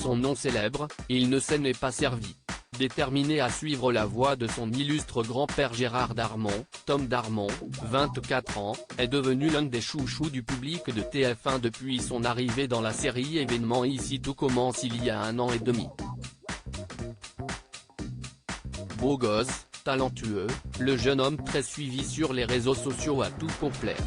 son nom célèbre, il ne s'en est pas servi. Déterminé à suivre la voie de son illustre grand-père Gérard Darmon, Tom Darmon, 24 ans, est devenu l'un des chouchous du public de TF1 depuis son arrivée dans la série événement Ici tout commence il y a 1 an et demi. Beau gosse, talentueux, le jeune homme très suivi sur les réseaux sociaux a tout pour plaire.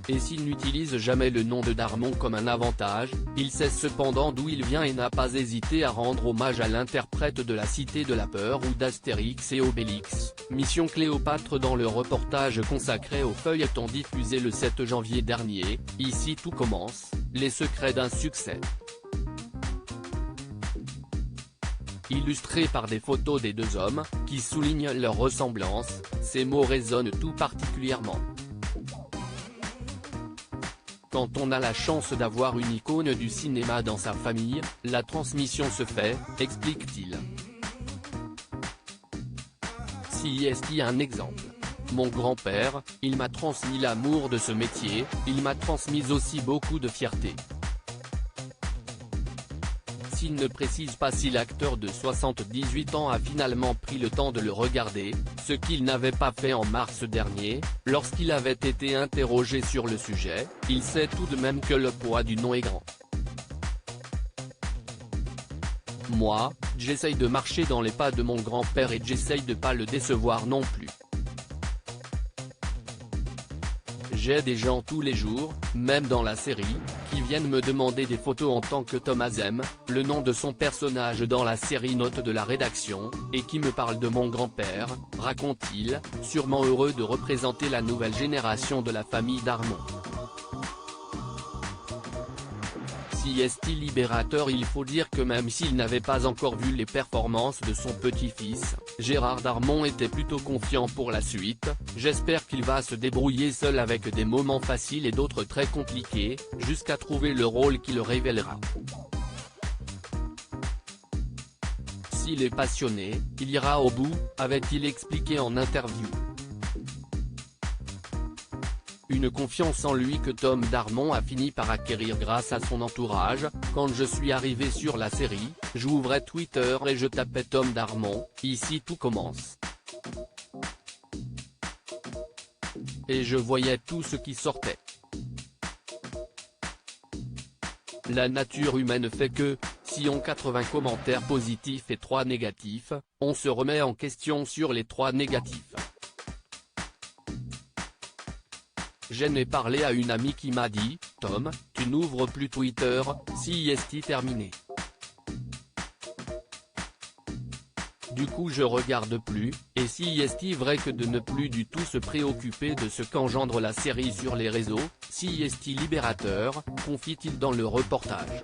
Et s'il n'utilise jamais le nom de Darmon comme un avantage, il sait cependant d'où il vient et n'a pas hésité à rendre hommage à l'interprète de la Cité de la Peur ou d'Astérix et Obélix, Mission Cléopâtre dans le reportage consacré au feuilleton diffusé le 7 janvier dernier, Ici tout commence, les secrets d'un succès. Illustré par des photos des deux hommes, qui soulignent leur ressemblance, ces mots résonnent tout particulièrement. Quand on a la chance d'avoir une icône du cinéma dans sa famille, la transmission se fait, explique-t-il. Si est un exemple. Mon grand-père, il m'a transmis l'amour de ce métier, il m'a transmis aussi beaucoup de fierté. S'il ne précise pas si l'acteur de 78 ans a finalement pris le temps de le regarder, ce qu'il n'avait pas fait en mars dernier, lorsqu'il avait été interrogé sur le sujet, il sait tout de même que le poids du nom est grand. Moi, j'essaye de marcher dans les pas de mon grand-père et j'essaye de pas le décevoir non plus. J'ai des gens tous les jours, même dans la série, qui viennent me demander des photos en tant que Tom Azem, le nom de son personnage dans la série note de la rédaction, et qui me parlent de mon grand-père, raconte-t-il, sûrement heureux de représenter la nouvelle génération de la famille Darmon. Si est-il libérateur, il faut dire que même s'il n'avait pas encore vu les performances de son petit-fils, Gérard Darmon était plutôt confiant pour la suite. J'espère qu'il va se débrouiller seul avec des moments faciles et d'autres très compliqués, jusqu'à trouver le rôle qui le révélera. S'il est passionné, il ira au bout, avait-il expliqué en interview. Une confiance en lui que Tom Darmon a fini par acquérir grâce à son entourage. Quand je suis arrivé sur la série, j'ouvrais Twitter et je tapais Tom Darmon, ici tout commence. Et je voyais tout ce qui sortait. La nature humaine fait que, si on 80 commentaires positifs et 3 négatifs, on se remet en question sur les 3 négatifs. J'en ai parlé à une amie qui m'a dit, Tom, tu n'ouvres plus Twitter, si est terminé. Du coup je regarde plus, et si est vrai que de ne plus du tout se préoccuper de ce qu'engendre la série sur les réseaux, si est libérateur, confie-t-il dans le reportage.